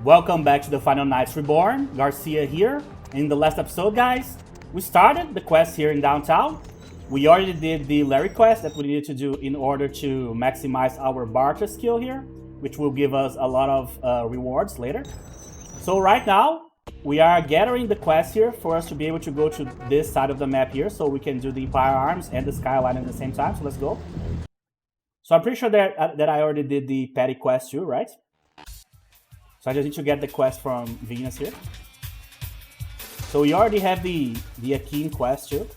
Welcome back to the Final Nights Reborn. Garcia here. In the last episode, guys, we started the quest here in downtown. We already did the Larry quest that we needed to do in order to maximize our barter skill here, which will give us a lot of rewards later. So right now, we are gathering the quest here for us to be able to go to this side of the map here so we can do the firearms and the skyline at the same time. So let's go. So I'm pretty sure that I already did the petty quest too, right? So I just need to get the quest from Venus here. So we already have the Akeem quest too.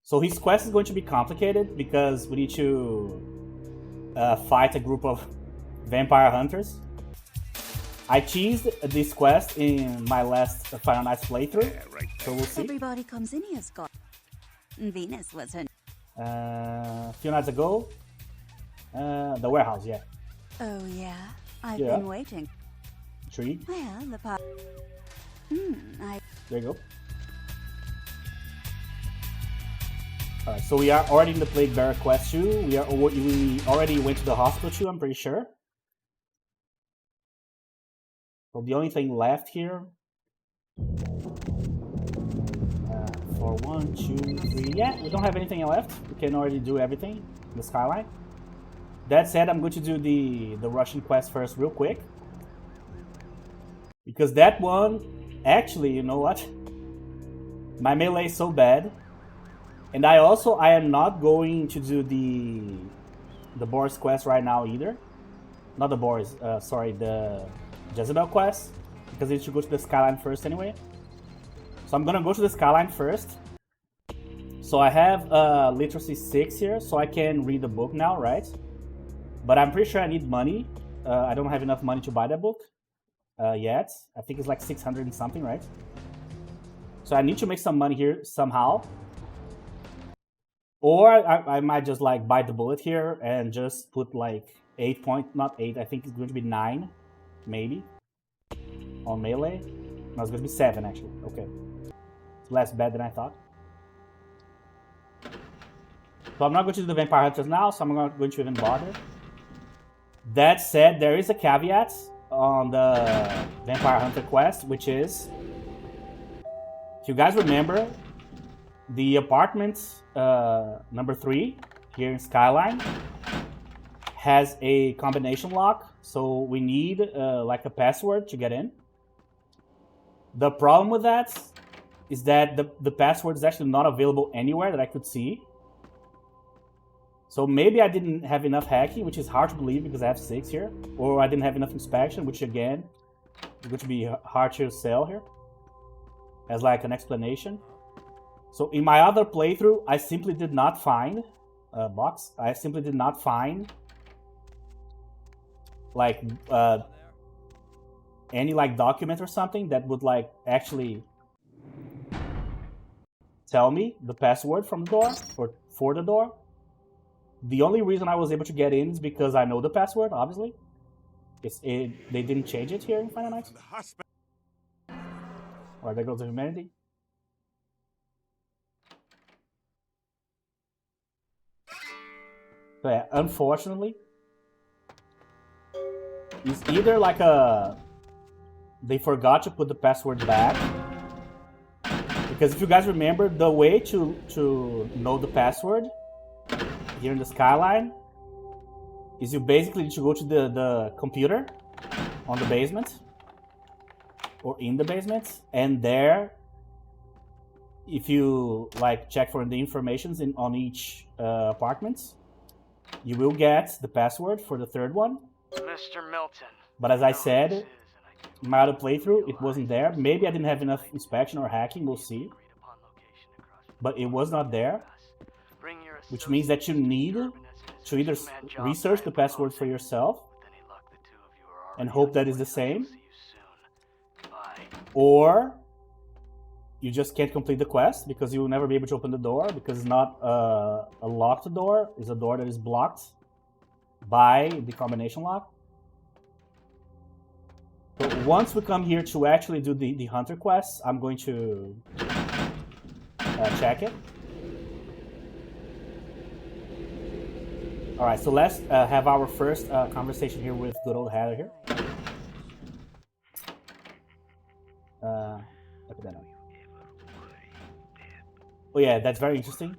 So his quest is going to be complicated because we need to fight a group of vampire hunters. I cheesed this quest in my last Final Nights playthrough, so we'll see. Everybody comes in here, Scott. Venus was her. A few nights ago, the warehouse, yeah. Oh yeah, I've been waiting. Tree. Well, the part. There you go. Alright, so we are already in the Plague Bearer quest too. We already went to the hospital too, I'm pretty sure. So the only thing left here for 1, 2, 3. Yeah, we don't have anything left. We can already do everything in the skyline. That said, I'm going to do the Russian quest first real quick. Because that one, actually, you know what? My melee is so bad. And I am not going to do the Boris quest right now either. Not the Boris, sorry, the Jezebel quest. Because I need to go to the skyline first anyway. So I'm gonna go to the skyline first. So I have literacy 6 here, so I can read the book now, right? But I'm pretty sure I need money. I don't have enough money to buy that book yet. I think it's like 600 and something, right? So I need to make some money here somehow. Or I might just like bite the bullet here and just put like 8 point, not 8, I think it's going to be 9, maybe, on melee. No, it's going to be 7 actually, okay. It's less bad than I thought. So I'm not going to do the Vampire Hunters now, so I'm not going to even bother. That said, there is a caveat on the Vampire Hunter quest, which is, if you guys remember, the apartment number 3 here in Skyline has a combination lock, so we need like a password to get in. The problem with that is that the password is actually not available anywhere that I could see. So maybe I didn't have enough hacking, which is hard to believe because I have 6 here. Or I didn't have enough inspection, which again, is going to be hard to sell here. As like an explanation. So in my other playthrough, I simply did not find a box. I simply did not find like any like document or something that would like actually tell me the password from the door or for the door. The only reason I was able to get in is because I know the password, obviously. They didn't change it here in Final Nights. Alright, there goes the humanity. So yeah, unfortunately, it's either like they forgot to put the password back. Because if you guys remember, the way to know the password here in the skyline is you basically need to go to the computer on the basement or in the basement, and there, if you like check for the informations on each apartment, you will get the password for the third one. Mr. Milton. But as I said, in my other playthrough, it wasn't there. Maybe I didn't have enough inspection or hacking, we'll see. But it was not there. Which means that you need to either research the password for yourself and hope that is the same, or you just can't complete the quest because you will never be able to open the door because it's not a locked door, it's a door that is blocked by the combination lock. So once we come here to actually do the Hunter quest, I'm going to check it. Alright, so let's have our first conversation here with good old Heather here. Put that on. Oh yeah, that's very interesting.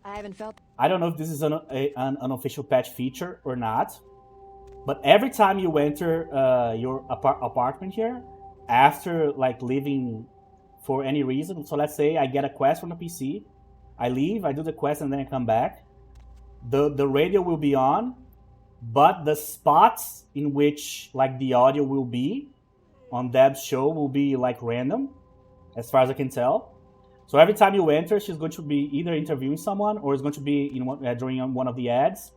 I haven't felt. I don't know if this is an unofficial patch feature or not, but every time you enter your apartment here, after like leaving for any reason, so let's say I get a quest from the PC, I leave, I do the quest, and then I come back, the radio will be on, but the spots in which like the audio will be on Deb's show will be like random, as far as I can tell. So every time you enter, she's going to be either interviewing someone or it's going to be in during one of the ads.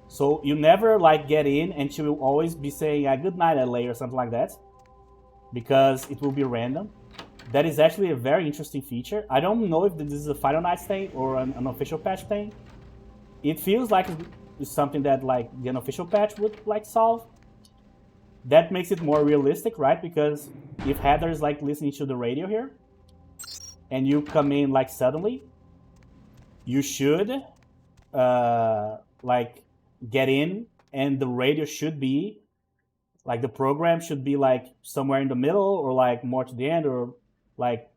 So you never like get in and she will always be saying good night LA or something like that, because it will be random. That is actually a very interesting feature. I don't know if this is a Final Nights thing or an official patch thing. It feels like it's something that like the unofficial patch would like solve. That makes it more realistic, right? Because if Heather is like listening to the radio here, and you come in like suddenly, you should like get in, and the radio should be like, the program should be like somewhere in the middle or like more to the end, or like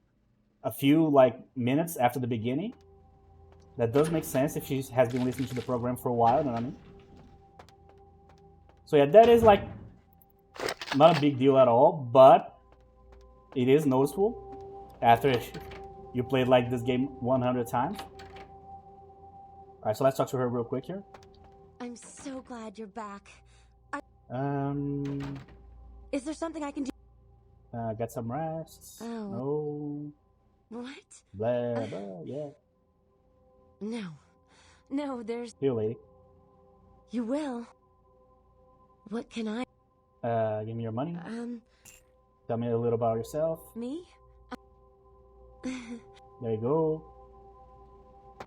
a few like minutes after the beginning. That does make sense if she has been listening to the program for a while, you know what I mean? So yeah, that is like not a big deal at all, but it is noticeable after you played like this game 100 times. Alright, so let's talk to her real quick here. I'm so glad you're back. Is there something I can do? Get some rest. Oh. No. What? Blah, blah, yeah. No, there's. Here, lady. You will. What can I? Give me your money. Tell me a little about yourself. Me? There you go.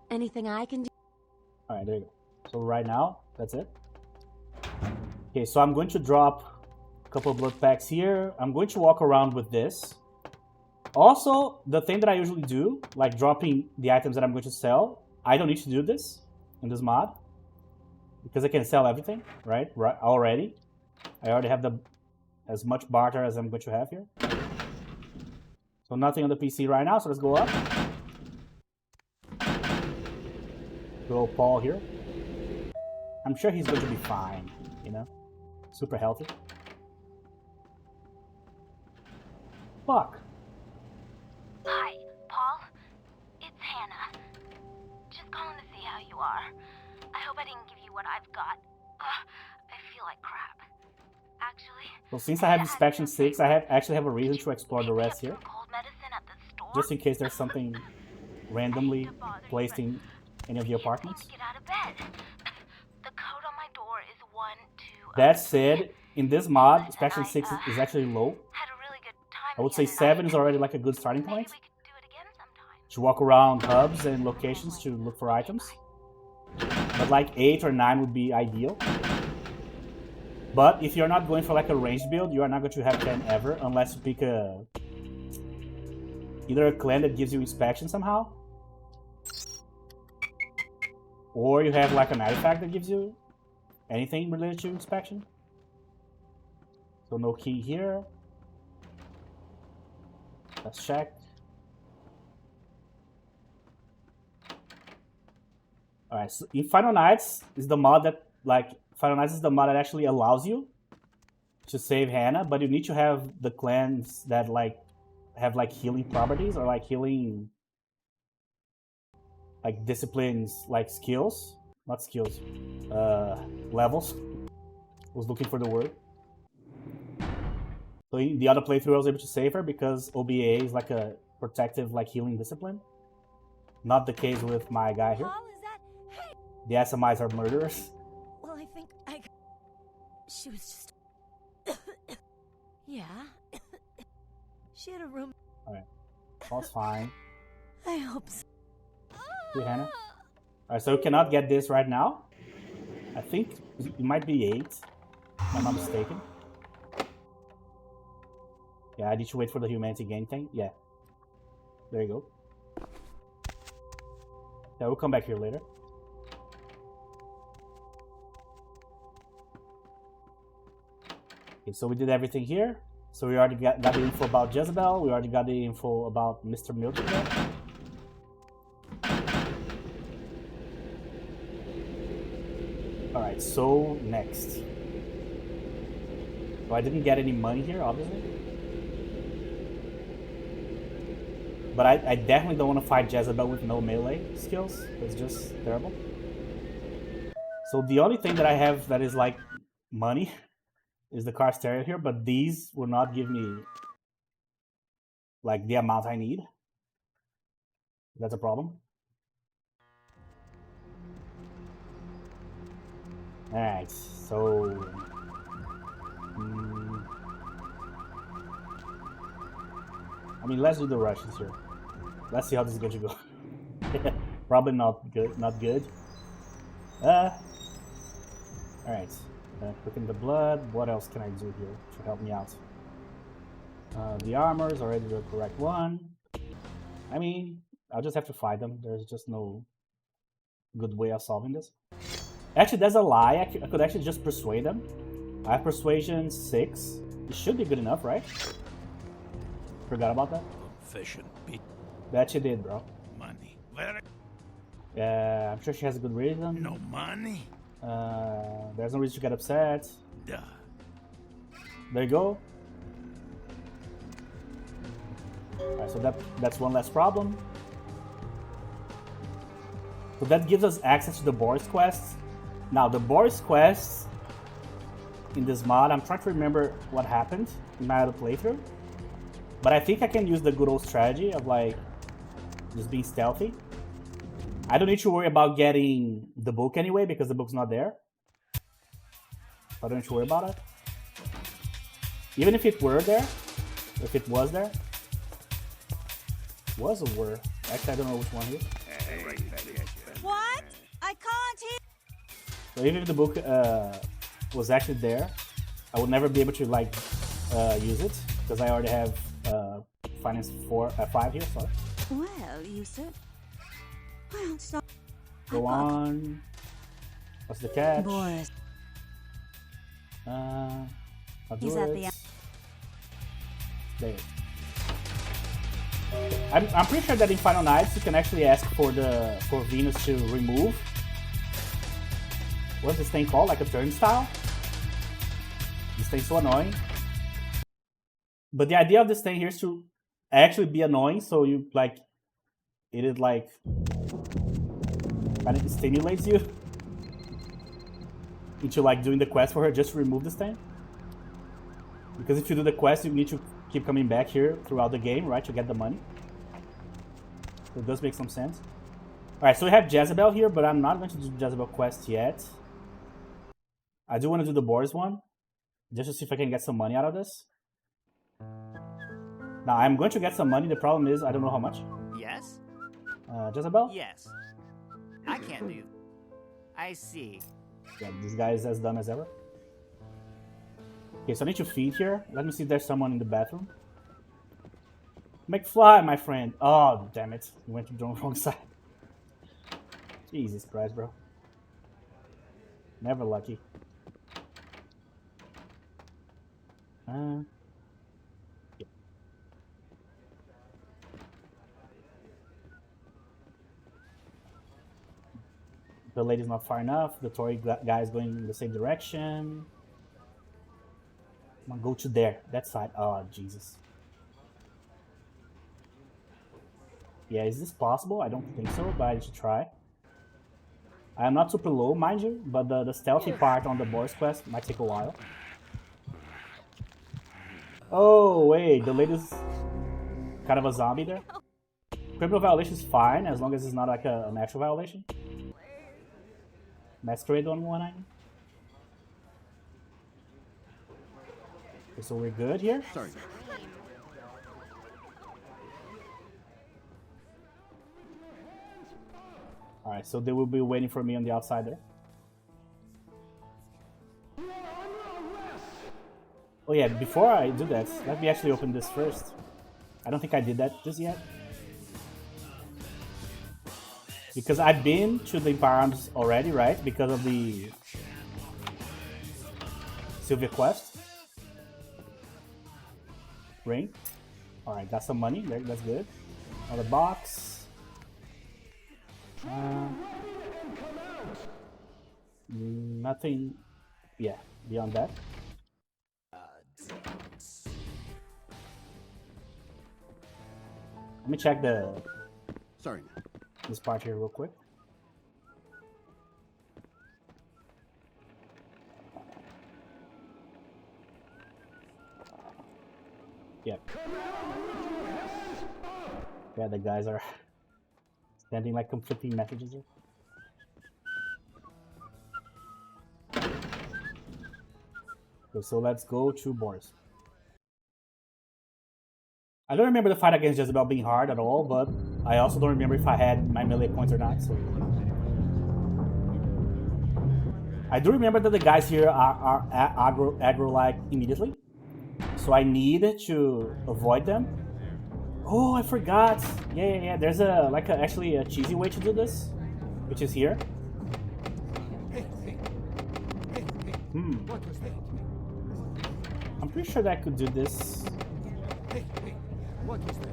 Anything I can do? Alright, there you go. So right now, that's it. Okay, so I'm going to drop a couple of blood packs here. I'm going to walk around with this. Also, the thing that I usually do, like dropping the items that I'm going to sell, I don't need to do this in this mod, because I can sell everything, right? Already. I already have as much barter as I'm going to have here. So nothing on the PC right now, so let's go up. Good old Paul here. I'm sure he's going to be fine, you know? Super healthy. Fuck. Hi, Paul. It's Hannah. Just calling to see how you are. I hope I didn't give you what I've got. I feel like crap. Actually... So since I have inspection 6, I actually have a reason to explore the rest here. Just in case there's something randomly placed in any of the apartments. Get out of bed. The code on my door is 1, 2. That said, in this mod, inspection 6 is actually low. Had a really good time. I would say 7 is already like a good starting Maybe point. we could do it again sometime. To walk around hubs and locations to look for items. But like 8 or 9 would be ideal. But if you're not going for like a ranged build, you are not going to have 10 ever, unless you pick either a clan that gives you inspection somehow, or you have like an artifact that gives you anything related to inspection. So no key here. Let's check. Alright, so in Final Nights is the mod that Final Nights is the mod that actually allows you to save Hannah, but you need to have the clans that have like healing properties, or like healing like disciplines, like skills, not skills, levels. I was looking for the word. So in the other playthrough I was able to save her because OBA is like a protective like healing discipline. Not the case with my guy here. Paul, is that? Hey. The Assamites are murderers. Well, I think she was just. Yeah. She had a room. Alright. All's fine. I hope so. See, Hannah? Alright, so we cannot get this right now. I think it might be 8, if I'm not mistaken. Yeah, I need to wait for the humanity gain thing. Yeah. There you go. Yeah, we'll come back here later. Okay, so we did everything here. So we already got the info about Jezebel. We already got the info about Mr. Milton. Alright, so next. So I didn't get any money here, obviously. But I definitely don't want to fight Jezebel with no melee skills. It's just terrible. So the only thing that I have that is like money is the car stereo here, but these will not give me like the amount I need. That's a problem. Alright, so I mean, let's do the rushes here. Let's see how this is going to go. Probably not good. Not good. Alright. Quicken the blood. What else can I do here to help me out? The armor is already the correct one. I mean, I'll just have to fight them. There's just no good way of solving this. Actually, that's a lie. I could actually just persuade them. I have persuasion 6. It should be good enough, right? Forgot about that. Efficient. That she did, bro. Money. Very. I'm sure she has a good reason. No money. There's no reason to get upset. Duh. There you go. Alright, so that's one less problem. So that gives us access to the Boris quests. Now the Boris quests in this mod, I'm trying to remember what happened in my other playthrough. But I think I can use the good old strategy of like just being stealthy. I don't need to worry about getting the book anyway because the book's not there. I don't need to worry about it. Even if it were there, if it was there. Was or were? Actually, I don't know which one here. What? I can't hear. So even if the book was actually there, I would never be able to like use it because I already have finance 5 here. Sorry. Well, you said. Well, stop. Go on. What's the catch? Boris. I'll do He's it. at the. There. I'm pretty sure that in Final Nights you can actually ask for Venus to remove. What's this thing called? Like a turnstile? This thing's so annoying. But the idea of this thing here is to actually be annoying, so you like it like kind of stimulates you into like doing the quest for her just to remove this thing. Because if you do the quest, you need to keep coming back here throughout the game, right, to get the money. So it does make some sense. Alright, so we have Jezebel here, but I'm not going to do Jezebel quest yet. I do want to do the Boris one, just to see if I can get some money out of this. Now, I'm going to get some money. The problem is, I don't know how much. Yes? Jezebel? Yes. I can't do. I see. Yeah, this guy is as dumb as ever. Okay, so I need to feed here. Let me see if there's someone in the bathroom. McFly, my friend. Oh, damn it. We went to the wrong side. Jesus Christ, bro. Never lucky. Yeah. The lady's not far enough. The Tory guy is going in the same direction. I'm gonna go to there. That side. Oh, Jesus. Yeah, is this possible? I don't think so, but I should try. I am not super low, mind you, but the stealthy part on the Boris quest might take a while. Oh, wait, the lady's kind of a zombie there. Criminal violation is fine, as long as it's not like an actual violation. Masquerade 119. Okay, so we're good here. Sorry. Alright, so they will be waiting for me on the outside there. Oh yeah, before I do that, let me actually open this first. I don't think I did that just yet. Because I've been to the Empire Arms already, right? Because of the Sylvia quest. ring. All right, got some money. That's good. Another box. Nothing. Yeah, beyond that. Let me check this part here real quick. Yep. Yeah, the guys are sending like conflicting messages here. Okay, so let's go to Boris. I don't remember the fight against Jezebel being hard at all, but I also don't remember if I had my melee points or not. So I do remember that the guys here are aggro like immediately, so I need to avoid them. Oh, I forgot. Yeah. There's actually a cheesy way to do this, which is here. I'm pretty sure that I could do this.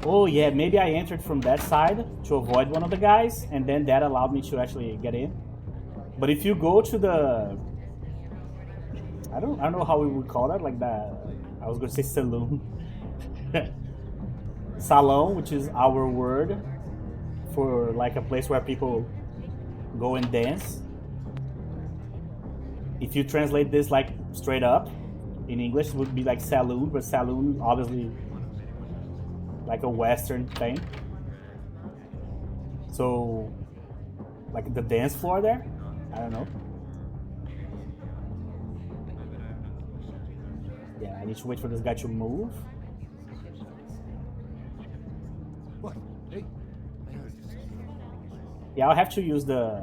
Oh yeah, maybe I entered from that side to avoid one of the guys, and then that allowed me to actually get in. But if you go to the, I don't know how we would call that, like that. I was gonna say saloon. Salon, which is our word for like a place where people go and dance. If you translate this like straight up in English, it would be like saloon, but saloon obviously like a Western thing. So like the dance floor there, I don't know. Yeah, I need to wait for this guy to move. Yeah, I'll have to use the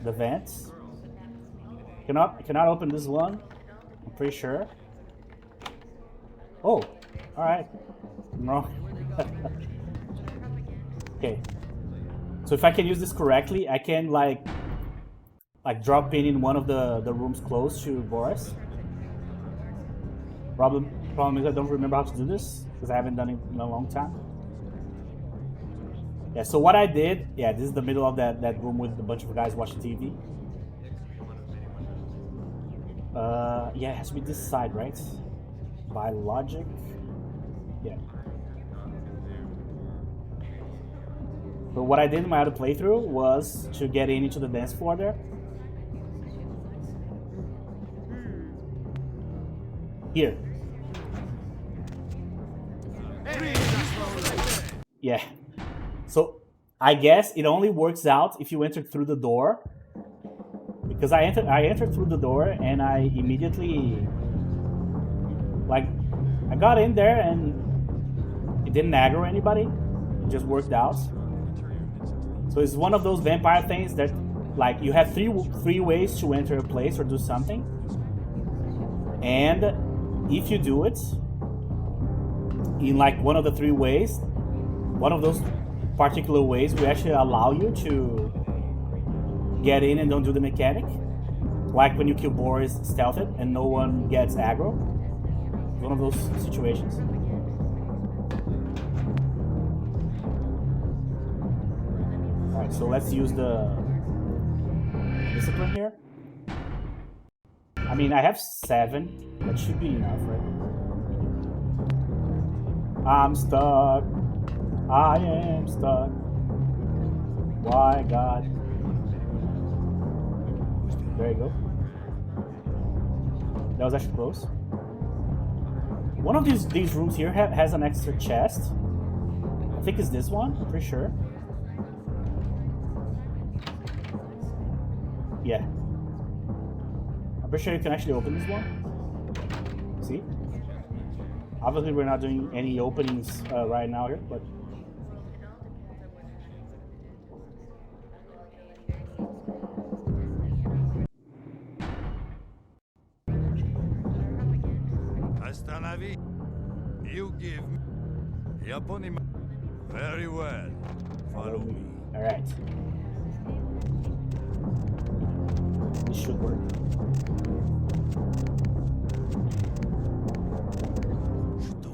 vents. Cannot open this one, I'm pretty sure. Oh, alright. I'm wrong. Okay. So if I can use this correctly, I can like drop in one of the rooms close to Boris. Problem is I don't remember how to do this because I haven't done it in a long time. Yeah, so what I did, yeah, this is the middle of that room with a bunch of guys watching TV. Yeah, it has to be this side, right? By logic. Yeah. But what I did in my other playthrough was to get into the dance floor there. Here. Yeah. So I guess it only works out if you enter through the door. Because I entered through the door and I immediately like I got in there and it didn't aggro anybody. It just worked out. So it's one of those vampire things that like you have three ways to enter a place or do something. And if you do it in like one of the three ways, one of those particular ways will actually allow you to get in and don't do the mechanic. Like when you kill Boris, stealth it, and no one gets aggro. One of those situations. Alright, so let's use the discipline here. I mean, I have 7. That should be enough, right? I'm stuck. I am stuck. Why, God? There you go. That was actually close. One of these rooms here has an extra chest. I think it's this one. I'm pretty sure. Yeah. I'm pretty sure you can actually open this one. See? Obviously, we're not doing any openings right now here, but. You give me very well. Follow me. All right. This should work. Do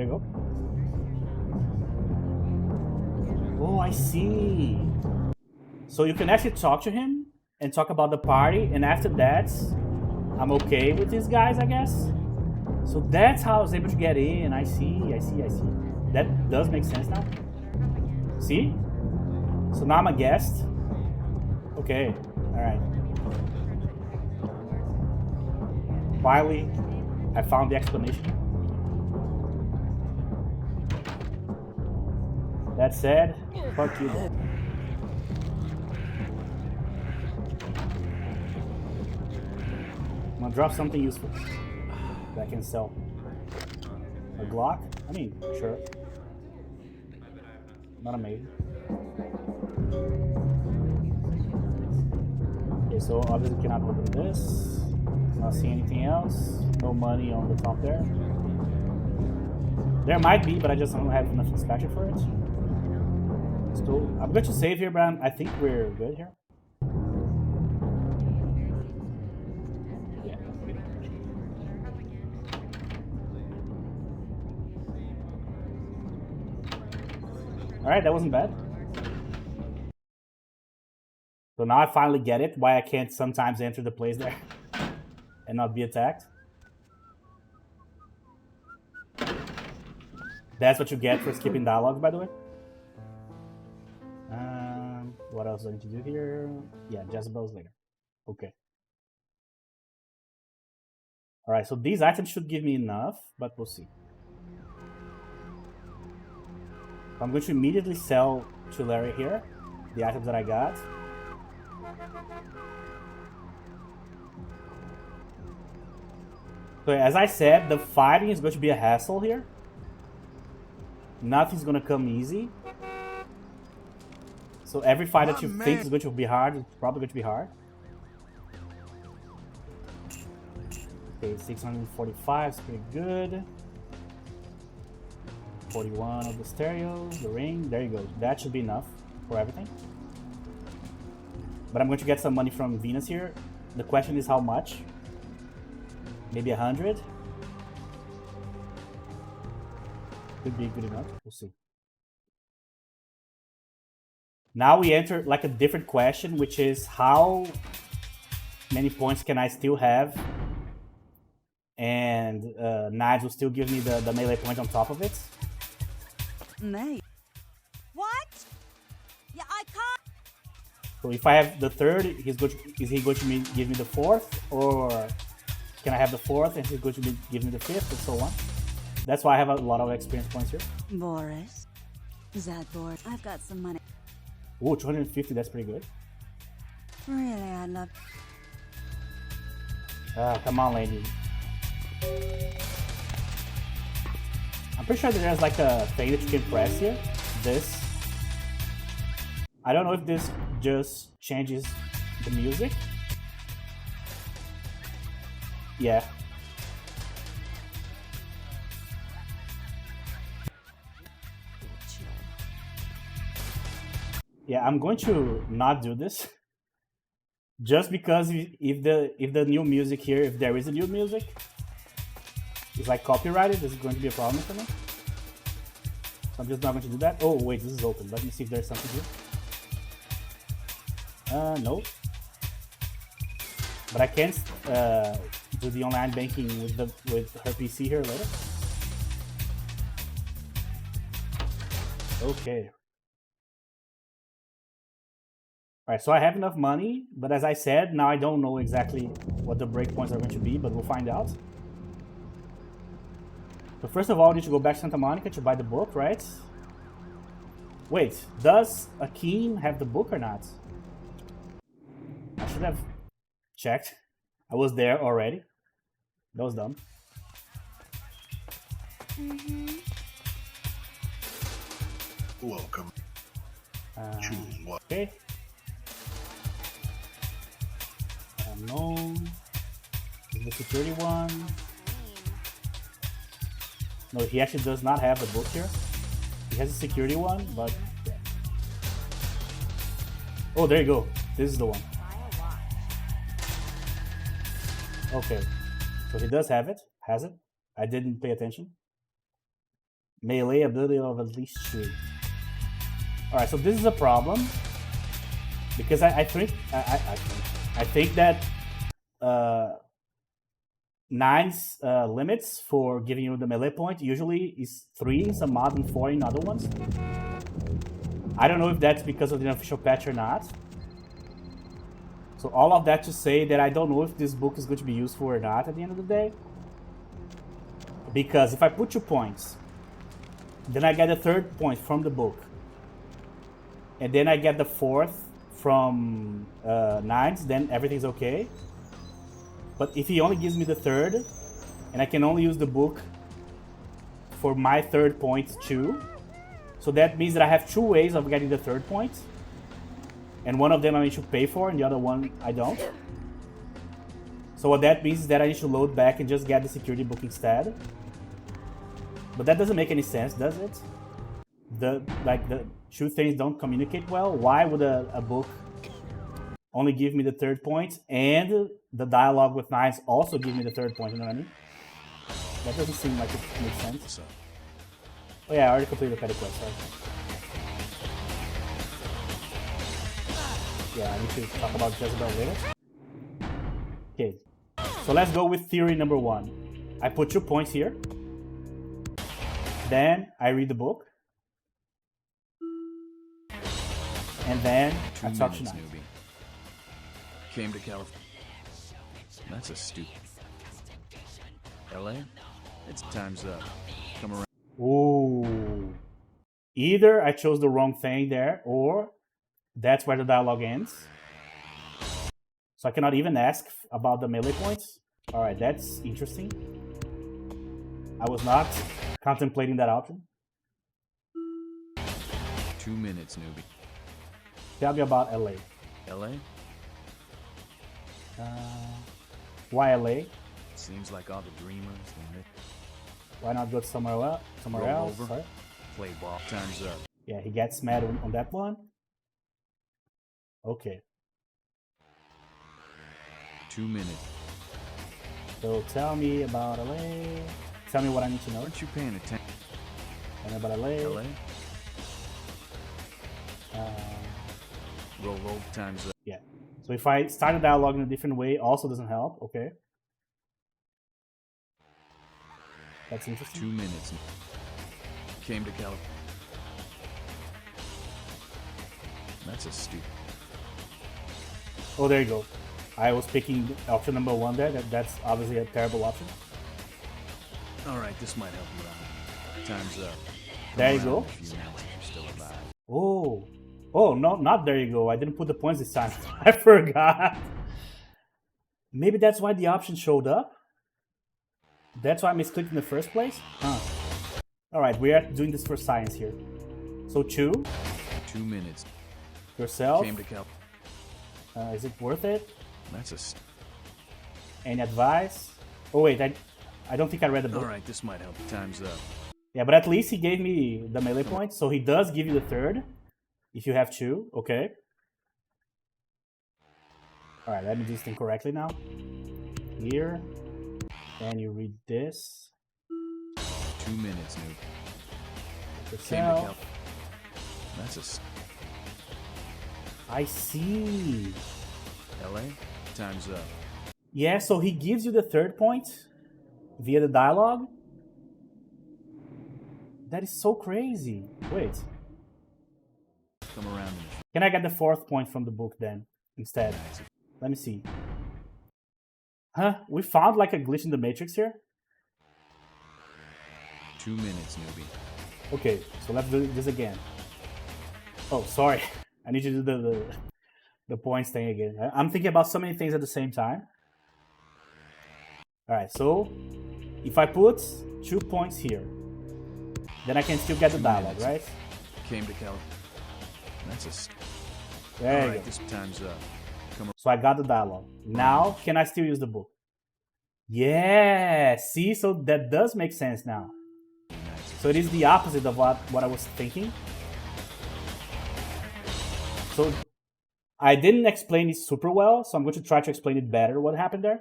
There you go. Oh, I see. So you can actually talk to him and talk about the party, and after that, I'm okay with these guys, I guess. So that's how I was able to get in. I see. That does make sense now. See? So now I'm a guest. Okay, alright. Finally, I found the explanation. That said, fuck you. I'm gonna drop something useful that I can sell. A Glock? I mean, sure. Not amazing. Okay, so obviously cannot open this. Not see anything else. No money on the top there. There might be, but I just don't have enough inspection for it. So I'm going to save here, but I think we're good here. Yeah. Alright, that wasn't bad. So now I finally get it, why I can't sometimes enter the place there and not be attacked. That's what you get for skipping dialogue, by the way. What else do I need to do here? Yeah, Jezebel's later. Okay. Alright, so these items should give me enough, but we'll see. I'm going to immediately sell to Larry here the items that I got. So as I said, the fighting is going to be a hassle here. Nothing's going to come easy. So every fight that you think is going to be hard is probably going to be hard. Okay, 645 is pretty good. 41 of the stereos, the ring, there you go. That should be enough for everything. But I'm going to get some money from Venus here. The question is how much? Maybe 100? Could be good enough, we'll see. Now we enter like a different question, which is how many points can I still have? And Knives will still give me the melee point on top of it. Mate. What? Yeah, I can't. So if I have the third, is he going to give me the fourth? Or can I have the fourth and he's going to give me the fifth and so on? That's why I have a lot of experience points here. Boris. That bored. I've got some money. Ooh, 250, that's pretty good. Really, I'd love. Come on, lady. I'm pretty sure that there's like a thing that you can press here. This. I don't know if this just changes the music. Yeah. Yeah, I'm going to not do this. Just because if the new music here, if there is a new music, it's like copyrighted, this is going to be a problem for me. So I'm just not going to do that. Oh wait, this is open. Let me see if there's something here. No. But I can do the online banking with her PC here later. Okay. Alright, so I have enough money, but as I said, now I don't know exactly what the breakpoints are going to be, but we'll find out. So first of all, I need to go back to Santa Monica to buy the book, right? Wait, does Akeem have the book or not? I should have checked. I was there already. That was dumb. Welcome. Choose what. Okay. Unknown. The security one. No, he actually does not have the book here. He has a security one, but yeah. Oh, there you go. This is the one. Okay. So he does have it. Has it. I didn't pay attention. Melee ability of at least 2. Alright, so this is a problem. Because I think that 9's limits for giving you the melee point usually is 3 in some mods and 4 in other ones. I don't know if that's because of the official patch or not. So all of that to say that I don't know if this book is going to be useful or not at the end of the day. Because if I put 2 points, then I get a 3rd point from the book. And then I get the 4th from 9's, then everything's okay. But if he only gives me the 3rd, and I can only use the book for my 3rd point too, so that means that I have 2 ways of getting the 3rd point. And one of them I need to pay for, and the other one I don't. So what that means is that I need to load back and just get the security book instead. But that doesn't make any sense, does it? The 2 things don't communicate well. Why would a book only give me the 3rd point, and the dialogue with 9's also give me the 3rd point? You know what I mean? That doesn't seem like it makes sense. Oh yeah, I already completed the petty quest, sorry. Yeah, I need to talk about Jezebel later. Okay, so let's go with theory number 1. I put 2 points here. Then I read the book. And then I talk to 9. Came to California. That's a stupid. LA? It's time's up. Come around. Ooh. Either I chose the wrong thing there, or that's where the dialogue ends. So I cannot even ask about the melee points. Alright, that's interesting. I was not contemplating that option. 2 minutes, newbie. Tell me about LA. LA? Why LA? Seems like all the dreamers. Why not go somewhere else? Somewhere else? Sorry. Play ball. Time's up. Yeah, he gets mad on that one. Okay. 2 minutes. So tell me about LA. Tell me what I need to know. Aren't you paying attention? Tell me about LA. LA? Roll. Time's up. Yeah. So if I start a dialogue in a different way, also doesn't help. Okay. That's interesting. 2 minutes. Came to California. That's a stupid. Oh, there you go. I was picking option number 1 there. That's obviously a terrible option. Alright, this might help you out. Time's up. There you go. Oh, no, not there you go. I didn't put the points this time. I forgot. Maybe that's why the option showed up. That's why I misclicked in the first place? Huh. Alright, we are doing this for science here. So 2. 2 minutes. Yourself. Came to Cal. Is it worth it? That's a... Any advice? Oh wait, I don't think I read the book. Alright, this might help. Time's up. Yeah, but at least he gave me the melee points, so he does give you the 3rd. If you have 2, okay. Alright, let me do this thing correctly now. Here. And you read this. 2 minutes, noob. Came to Cal. That's a... I see. LA? Time's up. Yeah, so he gives you the 3rd point via the dialogue. That is so crazy. Wait. Come around. Can I get the 4th point from the book then instead? Let me see. Huh? We found like a glitch in the matrix here. 2 minutes, newbie. Okay, so let's do this again. Oh, sorry. I need you to do the points thing again. I'm thinking about so many things at the same time. Alright, so if I put 2 points here, then I can still get the dialogue, right? Came to Cal. That's a... There you go. This time's up. So I got the dialogue. Now, can I still use the book? Yeah! See? So that does make sense now. So it is the opposite of what I was thinking. So I didn't explain it super well, so I'm going to try to explain it better what happened there.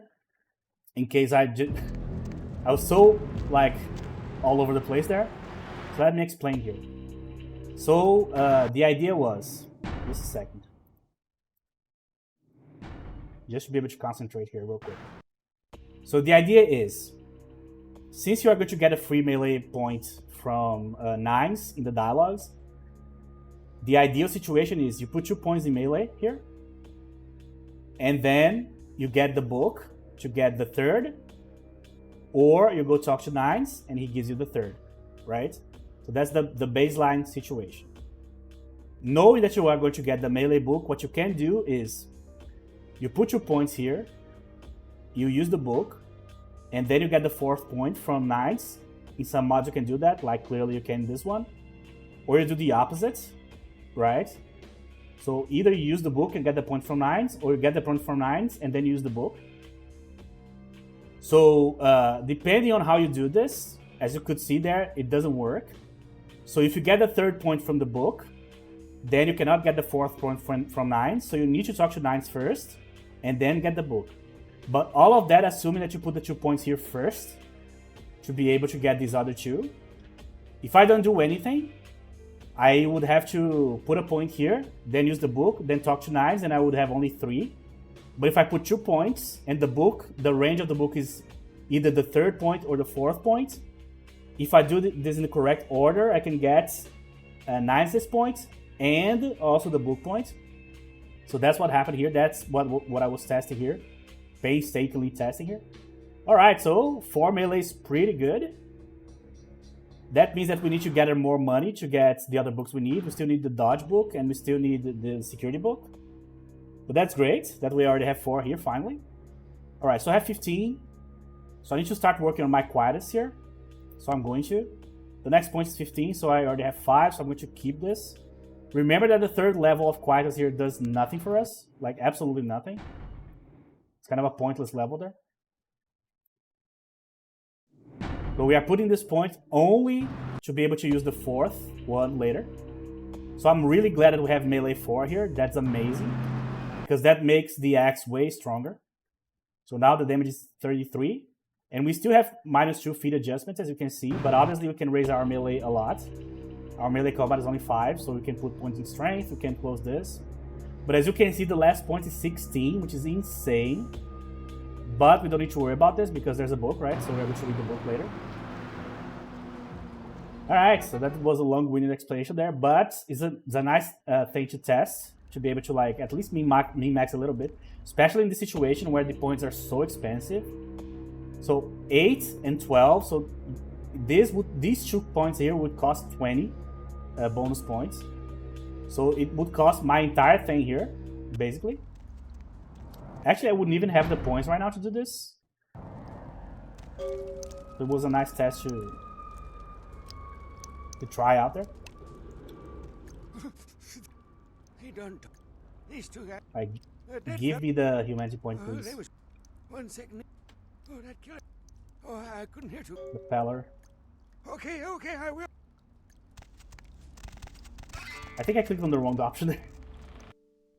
In case I was so, like, all over the place there. let me explain here. So the idea was, just a second. Just to be able to concentrate here real quick. So the idea is, since you are going to get a free melee point from nines in the dialogues, the ideal situation is you put 2 points in melee here, and then you get the book to get the third, or you go talk to nines and he gives you the third, right? So that's the baseline situation. Knowing that you are going to get the melee book, what you can do is you put 2 points here, you use the book, and then you get the 4th point from nines. In some mods you can do that, like clearly you can in this one. Or you do the opposite, right? So either you use the book and get the point from nines, or you get the point from nines and then use the book. So depending on how you do this, as you could see there, it doesn't work. So if you get the 3rd point from the book, then you cannot get the 4th point from nines. So you need to talk to nines first and then get the book. But all of that assuming that you put the 2 points here first to be able to get these other 2. If I don't do anything, I would have to put a point here, then use the book, then talk to nines, and I would have only 3. But if I put 2 points and the book, the range of the book is either the 3rd point or the 4th point. If I do this in the correct order, I can get nines point and also the book point. So that's what happened here. That's what I was testing here. Painstakingly testing here. Alright, so 4 melee is pretty good. That means that we need to gather more money to get the other books we need. We still need the dodge book and we still need the security book. But that's great that we already have 4 here finally. Alright, so I have 15. So I need to start working on my quietest here. So I'm going to. The next point is 15, so I already have 5, so I'm going to keep this. Remember that the 3rd level of quietest here does nothing for us. Like absolutely nothing. It's kind of a pointless level there. But we are putting this point only to be able to use the 4th one later. So I'm really glad that we have melee 4 here. That's amazing. Because that makes the axe way stronger. So now the damage is 33. And we still have -2 feet adjustments, as you can see. But obviously we can raise our melee a lot. Our melee combat is only 5, so we can put points in strength. We can close this. But as you can see, the last point is 16, which is insane. But we don't need to worry about this because there's a book, right? So we're able to read the book later. Alright, so that was a long-winded explanation there, but it's a nice thing to test, to be able to like at least min-max a little bit, especially in the situation where the points are so expensive. So 8 and 12, so these 2 points here would cost 20 bonus points. So it would cost my entire thing here, basically. Actually, I wouldn't even have the points right now to do this. It was a nice test to try out there. He don't. These 2 guys. Give me the humanity point, There please. was 1 second. Oh, that killer. Oh, I couldn't hear you. The Peller. Okay, I will. I think I clicked on the wrong option there.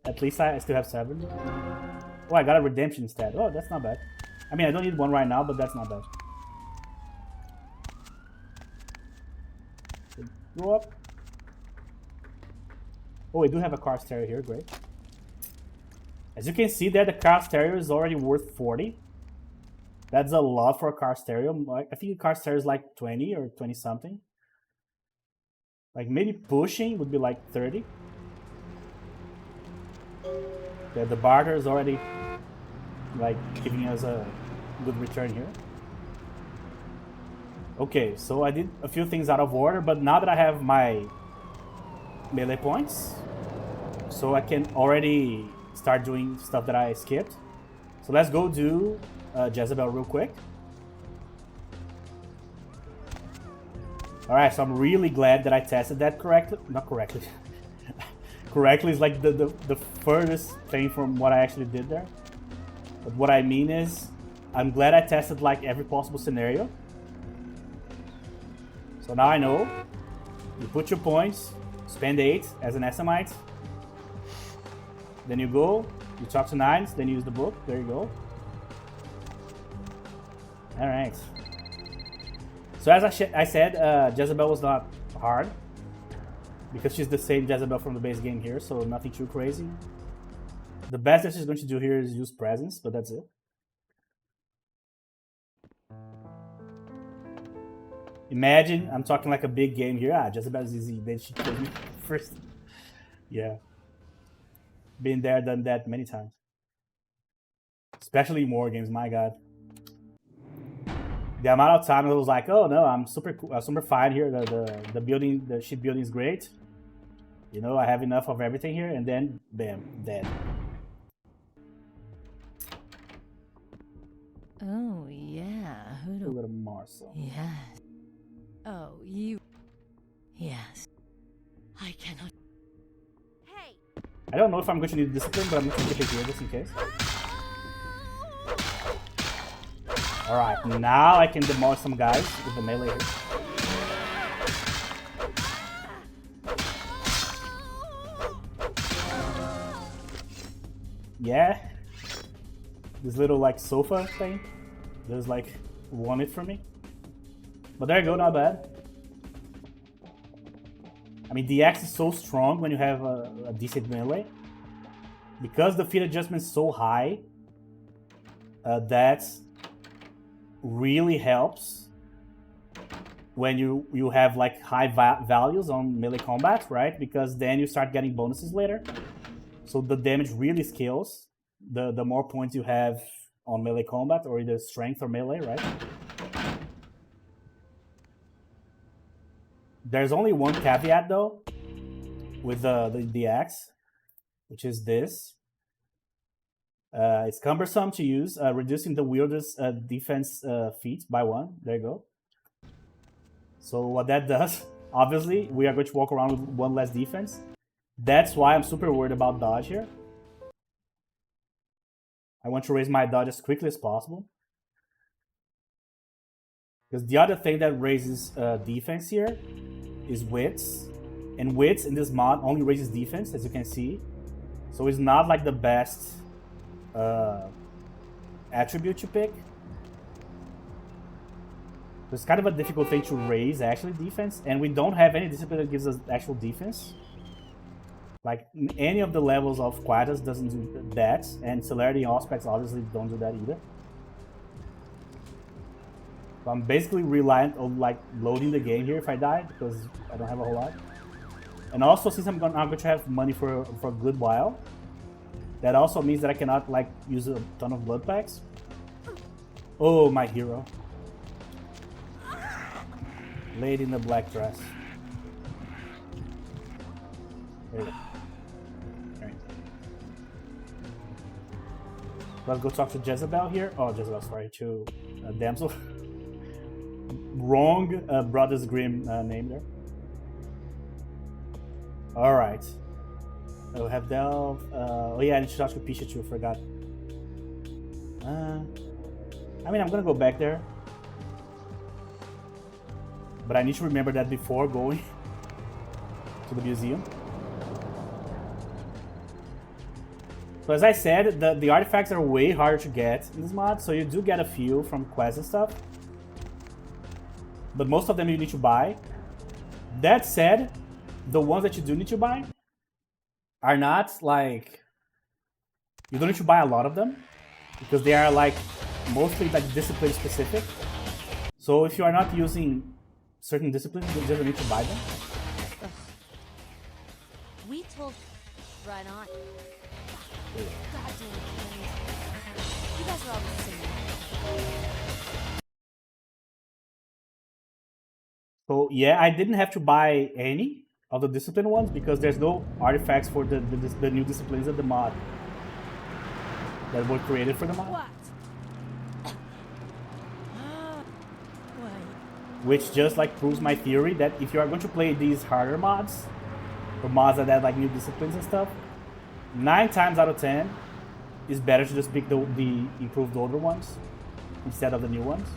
At least I still have 7. Oh, I got a redemption instead. Oh, that's not bad. I mean, I don't need one right now, but that's not bad. Go up. Oh, we do have a car stereo here, great. As you can see there, the car stereo is already worth 40. That's a lot for a car stereo. I think a car stereo is like 20 or 20 something. Like maybe pushing would be like 30. Yeah, the barter is already like giving us a good return here. Okay, so I did a few things out of order, but now that I have my melee points, so I can already start doing stuff that I skipped. So let's go do Jezebel real quick. Alright, so I'm really glad that I tested that correctly. Not correctly. Correctly is like the furthest thing from what I actually did there. But what I mean is, I'm glad I tested like every possible scenario. So now I know. You put your points, spend 8 as an Assamite. Then you go, you talk to 9s, then you use the book. There you go. Alright. So as I said, Jezebel was not a hard. Because she's the same Jezebel from the base game here, so nothing too crazy. The best that she's going to do here is use presence, but that's it. Imagine, I'm talking like a big game here. Ah, Jezebel is easy. Then she kills me first. Yeah. Been there, done that many times. Especially in war games, my god. The amount of time I was like, oh no, I'm super fine here. The building, the shipbuilding is great. You know, I have enough of everything here, and then bam, dead. Oh, yeah. Who A do... little Marcel. Yes. Oh, you... Yes. I cannot... Hey! I don't know if I'm going to need discipline, but I'm going to keep it here just in case. Alright, now I can demolish some guys with the melee here. Yeah. This little like sofa thing just like won it for me. But there you go, not bad. I mean, the axe is so strong when you have a decent melee. Because the feat adjustment is so high, that really helps when you have like high values on melee combat, right? Because then you start getting bonuses later. So the damage really scales the more points you have on melee combat, or either strength or melee, right? There's only one caveat though with the axe, which is this. It's cumbersome to use, reducing the wielder's defense feat by 1. There you go. So what that does, obviously, we are going to walk around with 1 less defense. That's why I'm super worried about dodge here. I want to raise my dodge as quickly as possible. Because the other thing that raises defense here is wits. And wits in this mod only raises defense, as you can see. So it's not like the best attribute to pick. It's kind of a difficult thing to raise, actually, defense. And we don't have any discipline that gives us actual defense. Like, any of the levels of Quietus doesn't do that. And Celerity and Auspex obviously don't do that either. So I'm basically reliant on, like, loading the game here if I die, because I don't have a whole lot. And also, since I'm going to have money for a good while, that also means that I cannot, like, use a ton of blood packs. Oh, my hero. Lady in the black dress. There you go. Alright. Let's go talk to Jezebel here. Oh, Jezebel, sorry, to Damsel. Wrong Brothers Grimm name there. Alright. Oh, have Delve. Oh yeah, I need to talk to Pisha too, forgot. I mean, I'm gonna go back there. But I need to remember that before going to the museum. So as I said, the artifacts are way harder to get in this mod, so you do get a few from quests and stuff. But most of them you need to buy. That said, the ones that you do need to buy are not like... You don't need to buy a lot of them, because they are like mostly like discipline specific. So if you are not using certain disciplines, you just need to buy them. Ugh. We told... Right on. Goddamn kids. You guys are all the same. So yeah, I didn't have to buy any of the discipline ones because there's no artifacts for the new disciplines of the mod that were created for the mod. What? Which just like proves my theory that if you are going to play these harder mods, or mods that add like new disciplines and stuff, 9 times out of 10 it's better to just pick the improved older ones instead of the new ones.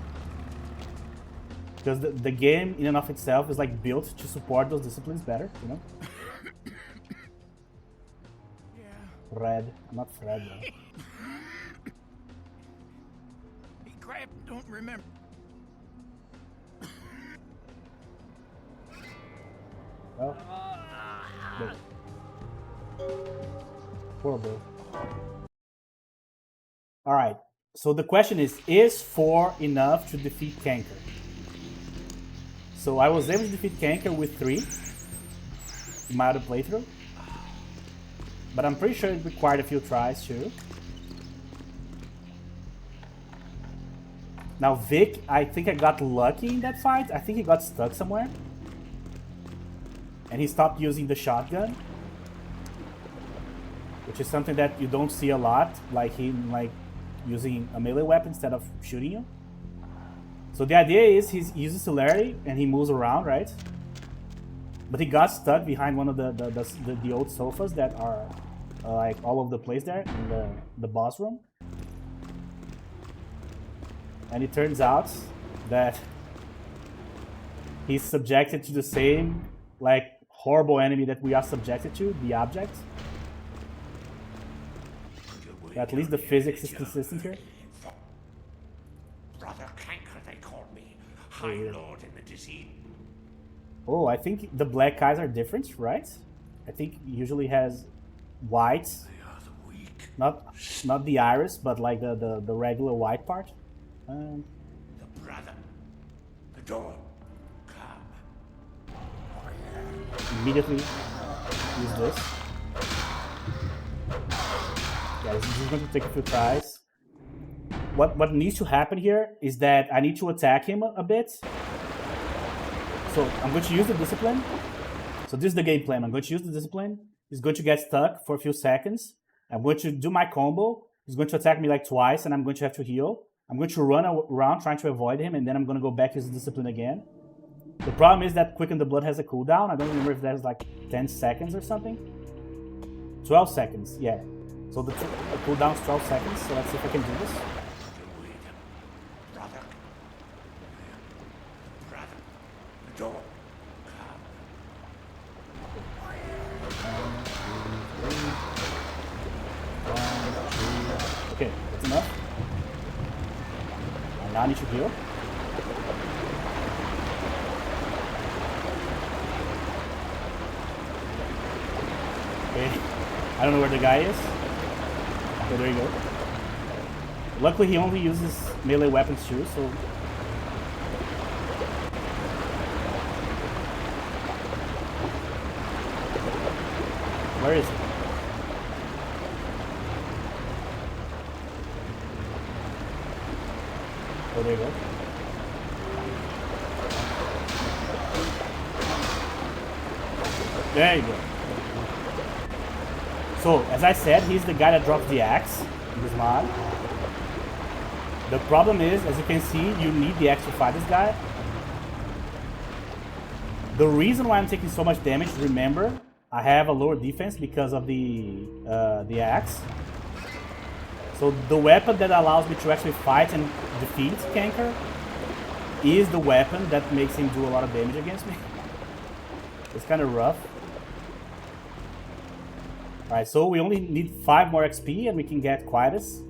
Because the game in and of itself is like built to support those disciplines better, you know? Yeah. Fred. I'm not Fred though. He crap, don't remember. Well, horrible. Alright, so the question is 4 enough to defeat Kanker? So I was able to defeat Kanker with 3 in my other playthrough. But I'm pretty sure it required a few tries too. Now Vic, I think I got lucky in that fight. I think he got stuck somewhere. And he stopped using the shotgun. Which is something that you don't see a lot. Like him using a melee weapon instead of shooting you. So the idea is he uses celerity and he moves around, right? But he got stuck behind one of the old sofas that are like all over the place there in the boss room. And it turns out that he's subjected to the same like horrible enemy that we are subjected to, the object. At least the physics is consistent here. Brother Kanker, they call me. High Lord in the disease. Oh, I think the black eyes are different, right? I think he usually has white. Not the iris, but like the regular white part. The brother. The door. Come. Immediately use this. Yeah, this is going to take a few tries. What needs to happen here is that I need to attack him a bit. So I'm going to use the discipline. So this is the game plan. I'm going to use the discipline. He's going to get stuck for a few seconds. I'm going to do my combo. He's going to attack me like twice and I'm going to have to heal. I'm going to run around trying to avoid him and then I'm going to go back to his discipline again. The problem is that Quicken the Blood has a cooldown. I don't remember if that's like 10 seconds or something. 12 seconds, yeah. So the cooldown is 12 seconds, so let's see if I can do this. Brother. Brother. The door. Okay, that's enough. And now I need to heal. Okay, I don't know where the guy is. Okay, there you go. Luckily he only uses melee weapons too, so... Where is he? Oh, there you go. There you go. So, as I said, he's the guy that drops the axe in this mod. The problem is, as you can see, you need the axe to fight this guy. The reason why I'm taking so much damage, remember, I have a lower defense because of the axe. So the weapon that allows me to actually fight and defeat Kanker is the weapon that makes him do a lot of damage against me. It's kind of rough. Alright, so we only need 5 more XP and we can get Quietus.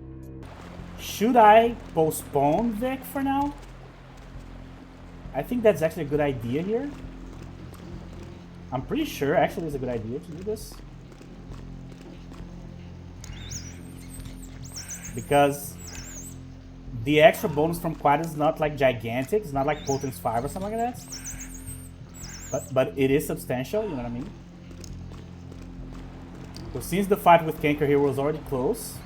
Should I postpone Vic for now? I think that's actually a good idea here. I'm pretty sure actually it's a good idea to do this. Because the extra bonus from Quietus is not like gigantic, it's not like Potence 5 or something like that. But it is substantial, you know what I mean? So since the fight with Kanker here was already close,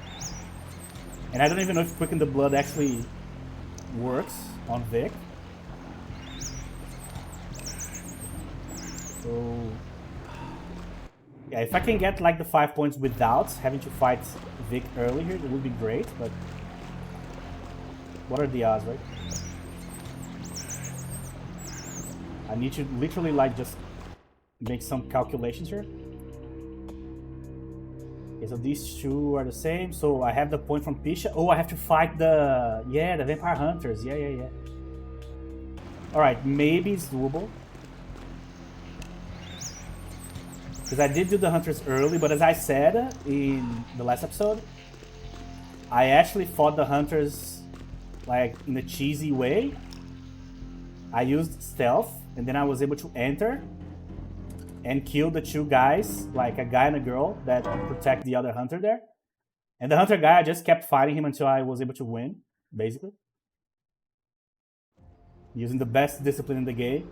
and I don't even know if Quicken the Blood actually works on Vic. So yeah, if I can get like the 5 points without having to fight Vic early here, it would be great, but what are the odds, right? I need to literally like just make some calculations here. Okay, so these two are the same. So I have the point from Pisha. Oh, I have to fight the Vampire Hunters. Yeah. Alright, maybe it's doable. Because I did do the Hunters early, but as I said in the last episode, I actually fought the Hunters like in a cheesy way. I used stealth, and then I was able to enter and kill the two guys, like a guy and a girl that protect the other hunter there. And the hunter guy, I just kept fighting him until I was able to win, basically. Using the best discipline in the game,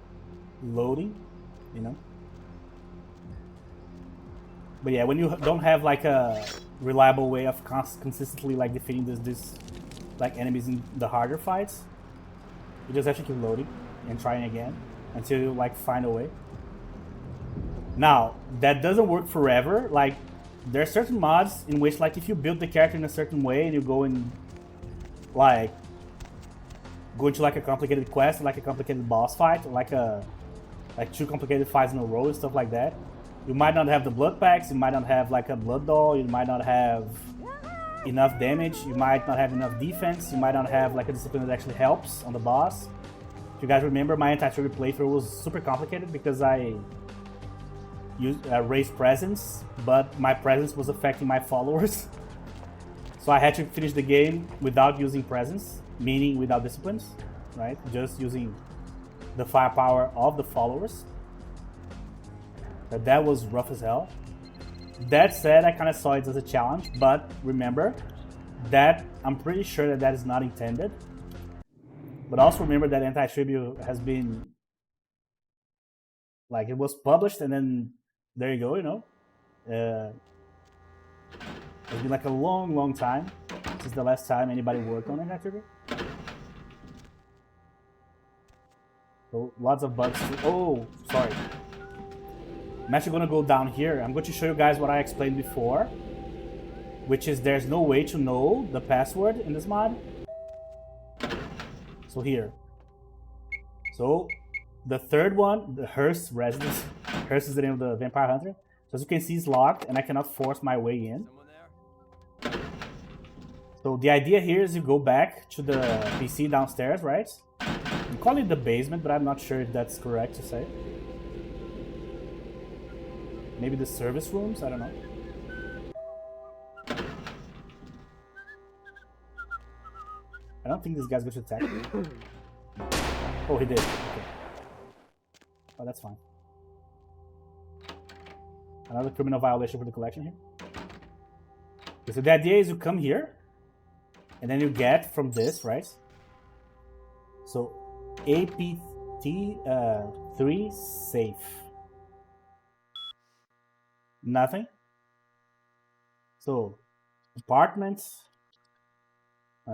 loading, you know. But yeah, when you don't have like a reliable way of consistently like defeating this like enemies in the harder fights, you just have to keep loading and trying again until you like find a way. Now, that doesn't work forever. Like, there are certain mods in which, like, if you build the character in a certain way and you go in, like, go into like a complicated quest, like a complicated boss fight, or like two complicated fights in a row and stuff like that, you might not have the blood packs, you might not have like a blood doll, you might not have enough damage, you might not have enough defense, you might not have like a discipline that actually helps on the boss. If you guys remember, my anti-trigger playthrough was super complicated because I raised presence, but my presence was affecting my followers. So I had to finish the game without using presence, meaning without disciplines, right? Just using the firepower of the followers. But that was rough as hell. That said, I kind of saw it as a challenge, but remember that I'm pretty sure that that is not intended. But also remember that anti-tribute has been, like, it was published and then there you go, you know. It's been like a long time since the last time anybody worked on anti-tribute. So lots of bugs too. Oh, sorry. I'm actually gonna go down here. I'm going to show you guys what I explained before, which is there's no way to know the password in this mod. So here. So the third one, the Hearst residence. Hearst is the name of the vampire hunter. So as you can see, it's locked and I cannot force my way in. So the idea here is you go back to the PC downstairs, right? I'm calling it the basement, but I'm not sure if that's correct to say. Maybe the service rooms, I don't know. I don't think this guy's going to attack me. Oh, he did. Okay. Oh, that's fine. Another criminal violation for the collection here. Okay, so the idea is you come here, and then you get from this, right? So, APT3 safe. Nothing. So, apartments.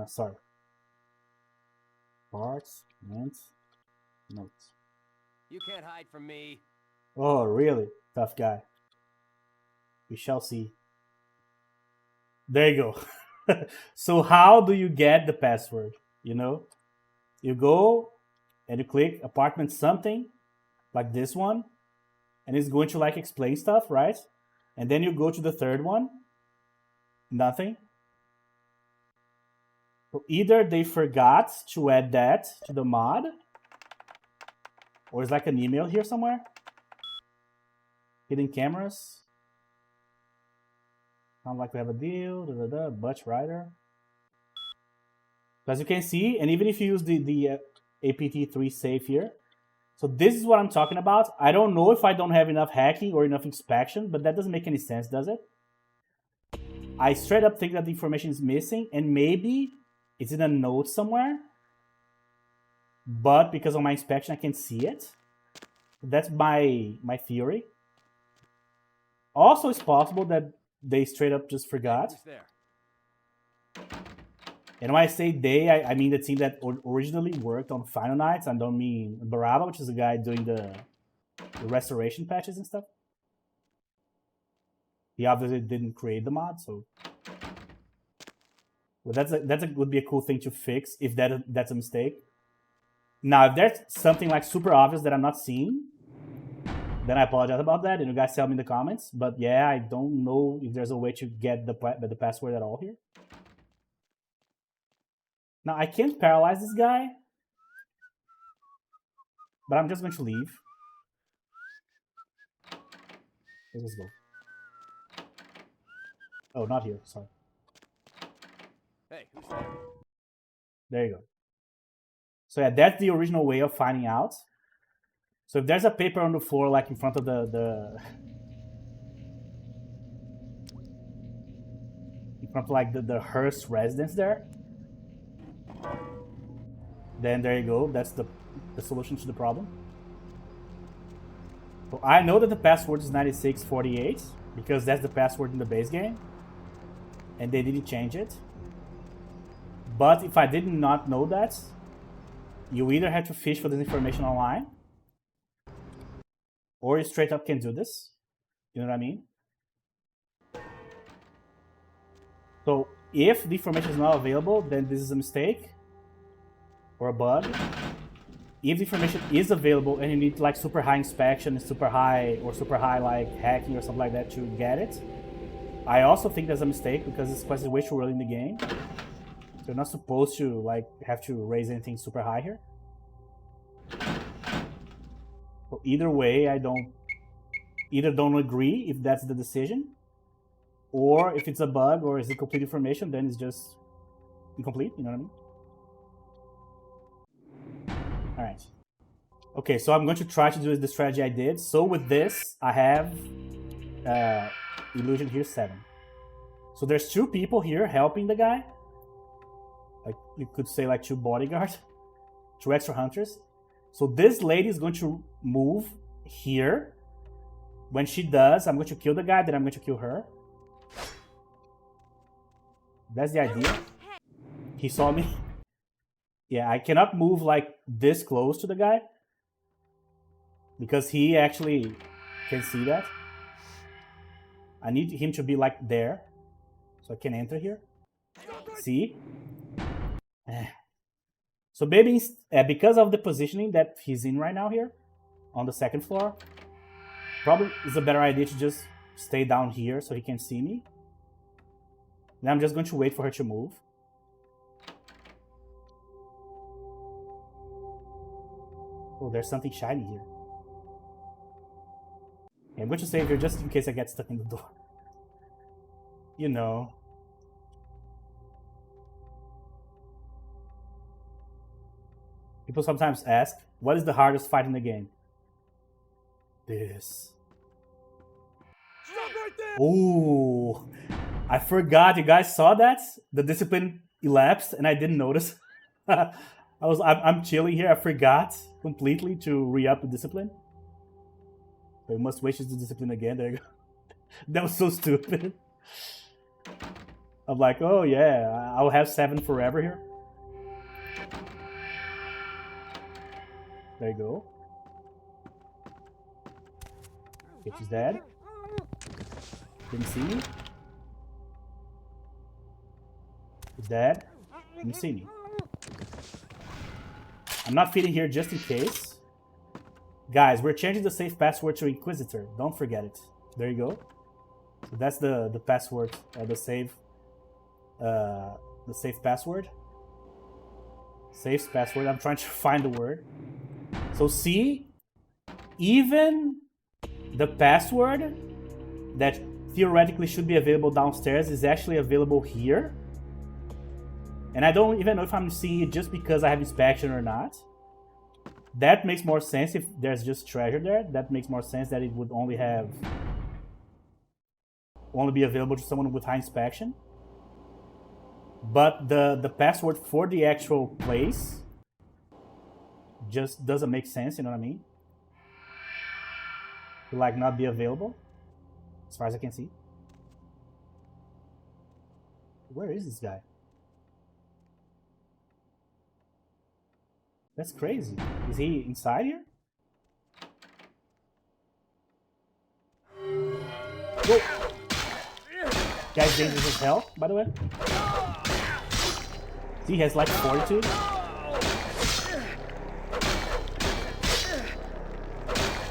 Sorry. Parts, notes. You can't hide from me. Oh, really? Tough guy. We shall see. There you go. So how do you get the password? You know, you go and you click apartment something, like this one, and it's going to like explain stuff, right? And then you go to the third one, nothing. So either they forgot to add that to the mod, or it's like an email here somewhere. Hidden cameras. Sounds like we have a deal. Butch Rider. So as you can see, and even if you use the APT3 safe here, so this is what I'm talking about. I don't know if I don't have enough hacking or enough inspection, but that doesn't make any sense, does it? I straight up think that the information is missing, and maybe it's in a note somewhere, but because of my inspection, I can't see it. That's my theory. Also, it's possible that they straight up just forgot. And when I say they, I mean the team that originally worked on Final Nights. I don't mean Baraba, which is the guy doing the restoration patches and stuff. He obviously didn't create the mod, so. But would be a cool thing to fix if that's a mistake. Now, if there's something like super obvious that I'm not seeing, then I apologize about that, and you guys tell me in the comments. But yeah, I don't know if there's a way to get the password at all here. Now, I can't paralyze this guy, but I'm just going to leave. Let's go. Oh, not here, sorry. Hey, who's there? There you go. So yeah, that's the original way of finding out. So if there's a paper on the floor, like in front of the in front of like the Hearst residence there, then there you go. That's the solution to the problem. So I know that the password is 9648 because that's the password in the base game, and they didn't change it. But if I did not know that, you either have to fish for this information online, or you straight up can do this. You know what I mean? So if the information is not available, then this is a mistake or a bug. If the information is available and you need like super high inspection, super high like hacking or something like that to get it, I also think that's a mistake because this quest is way too early in the game. So you're not supposed to like have to raise anything super high here. So either way, I don't agree if that's the decision, or if it's a bug or is it complete information, then it's just incomplete. You know what I mean? All right. Okay, so I'm going to try to do the strategy I did. So with this, I have illusion here 7. So there's 2 people here helping the guy. Like you could say like 2 bodyguards, 2 extra hunters. So this lady is going to move here. When she does, I'm going to kill the guy, then I'm going to kill her. That's the idea. He saw me. Yeah, I cannot move like this close to the guy because he actually can see that. I need him to be like there so I can enter here. See? So maybe because of the positioning that he's in right now here on the 2nd floor, probably it's a better idea to just stay down here so he can see me. Then I'm just going to wait for her to move. Oh, there's something shiny here. Okay, I'm going to save here just in case I get stuck in the door. You know. People sometimes ask, what is the hardest fight in the game? This. Oh, I forgot. You guys saw that? The discipline elapsed and I didn't notice. I'm chilling here. I forgot completely to re-up the discipline. So we must waste the discipline again. There you go. That was so stupid. I'm like, oh yeah, I'll have 7 forever here. There you go. Okay, she's dead. Didn't see me. She's dead. Didn't see me. I'm not feeding here just in case. Guys, we're changing the safe password to Inquisitor. Don't forget it. There you go. So that's the password, the safe password. Safe password. I'm trying to find the word. So see, even the password that theoretically should be available downstairs is actually available here. And I don't even know if I'm seeing it just because I have inspection or not. That makes more sense if there's just treasure there. That makes more sense that it would only be available to someone with high inspection. But the password for the actual place just doesn't make sense, you know what I mean? To like not be available, as far as I can see. Where is this guy? That's crazy. Is he inside here? Whoa! Guy's dangerous as hell, by the way. See, he has like fortitude.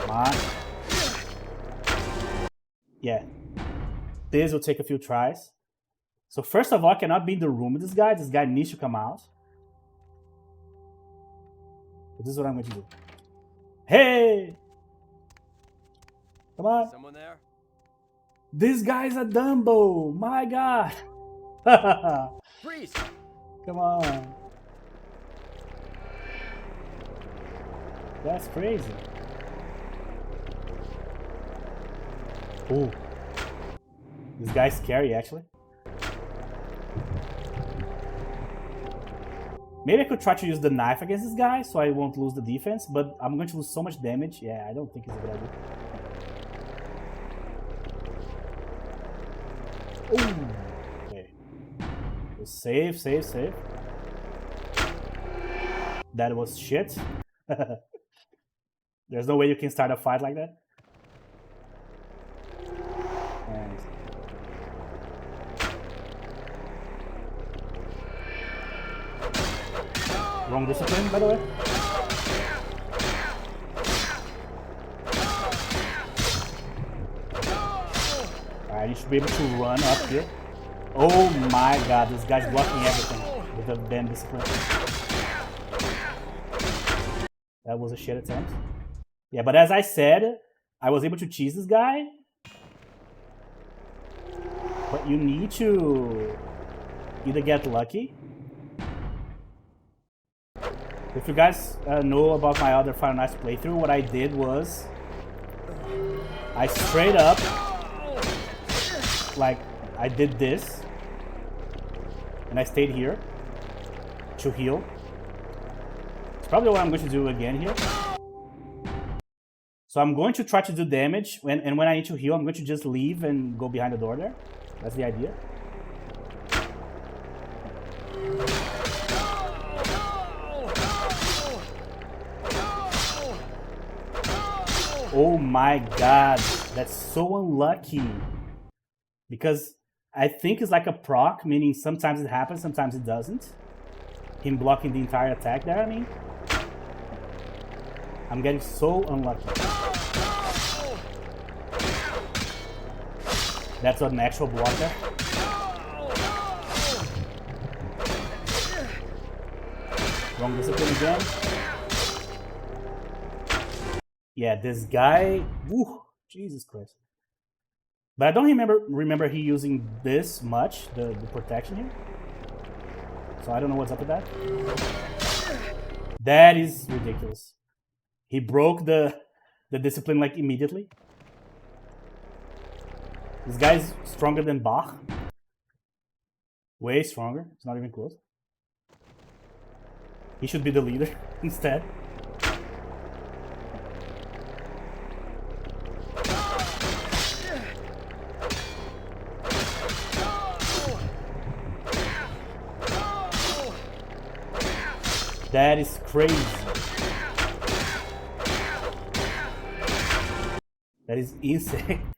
Come on. Yeah. This will take a few tries. So first of all, I cannot be in the room with this guy. This guy needs to come out. But this is what I'm going to do. Hey! Come on. Someone there? This guy's a Dumbo. My God. Freeze! Come on. That's crazy. Ooh. This guy's scary, actually. Maybe I could try to use the knife against this guy so I won't lose the defense, but I'm going to lose so much damage. Yeah, I don't think it's a good idea. Ooh. Okay. Save, save, save. That was shit. There's no way you can start a fight like that. And wrong discipline, by the way. Alright, you should be able to run up here. Oh my god, this guy's blocking everything with the damn discipline. That was a shit attempt. Yeah, but as I said, I was able to cheese this guy. But you need to either get lucky. If you guys know about my other Final Nights playthrough, what I did was I straight up, like, I did this and I stayed here to heal. It's probably what I'm going to do again here. So I'm going to try to do damage, and when I need to heal, I'm going to just leave and go behind the door there. That's the idea. Oh my god, that's so unlucky. Because I think it's like a proc, meaning sometimes it happens, sometimes it doesn't. Him blocking the entire attack there, I mean. I'm getting so unlucky. That's an actual block there. Wrong discipline again. Yeah, this guy, woo, Jesus Christ. But I don't remember he using this much, the protection here. So I don't know what's up with that. That is ridiculous. He broke the discipline like immediately. This guy's stronger than Bach. Way stronger. It's not even close. He should be the leader instead. That is crazy. That is insane.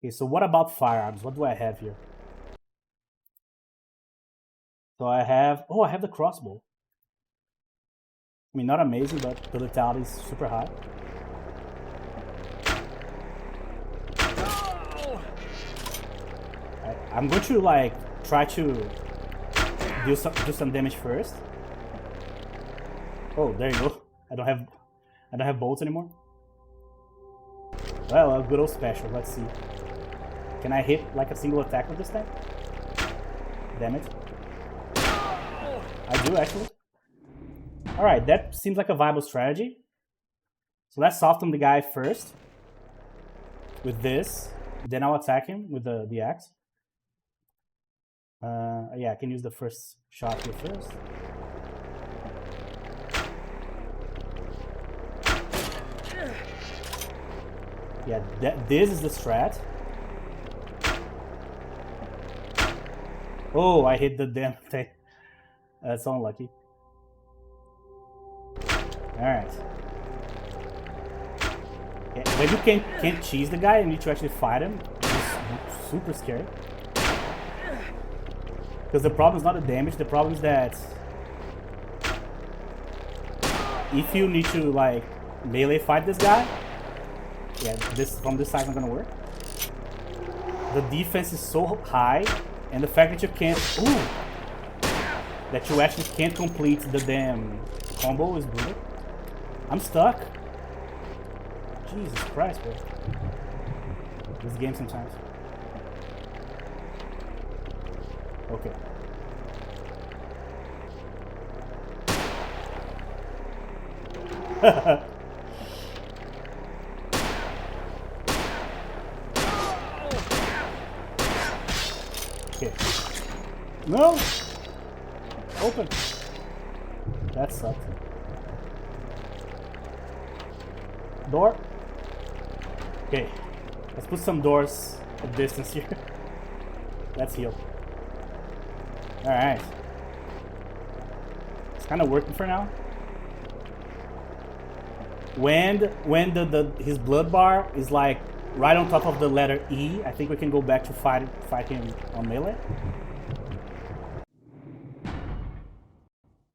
Okay, so what about firearms? What do I have here? So I have... Oh, I have the crossbow. I mean, not amazing, but the lethality is super high. I'm going to, like, try to do some damage first. Oh, there you go. I don't have bolts anymore. Well, a good old special. Let's see. Can I hit like a single attack with this thing? Damn it. I do actually. Alright, that seems like a viable strategy. So let's soften the guy first. With this. Then I'll attack him with the axe. Yeah, I can use the first shot here first. Yeah, this is the strat. Oh, I hit the damn thing. That's unlucky. Alright. Yeah, when you can't cheese the guy, you need to actually fight him. It's super scary. Because the problem is not the damage, the problem is that if you need to like melee fight this guy, yeah, from this side is not gonna work. The defense is so high, and the fact that you can't, that you actually can't complete the damn combo is brutal. I'm stuck. Jesus Christ, bro. This game sometimes. Okay. No! Open. That sucked. Door. Okay. Let's put some doors at distance here. Let's heal. Alright. It's kind of working for now. When his blood bar is like right on top of the letter E, I think we can go back to fight him on melee.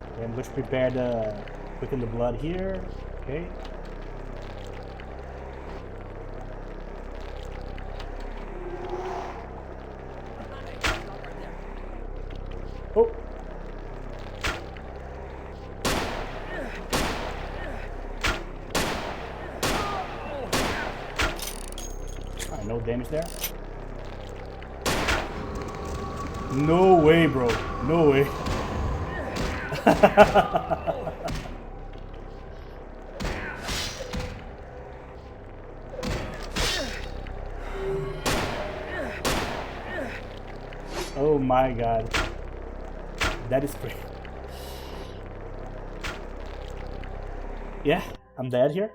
Okay, I'm going to prepare the quicken the blood here. Okay. Oh. Alright, no damage there. No way, bro. No way. Oh my god. That is crazy. Yeah, I'm dead here.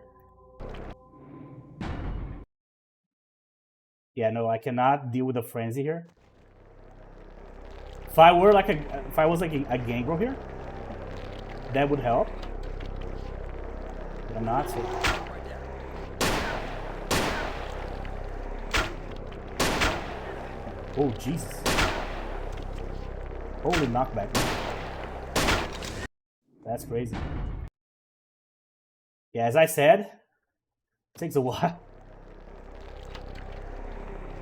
Yeah, no, I cannot deal with a frenzy here. If I were like if I was like a gangrel here, that would help. But I'm not, so. Oh Jesus. Holy knockback. That's crazy. Yeah, as I said, it takes a while.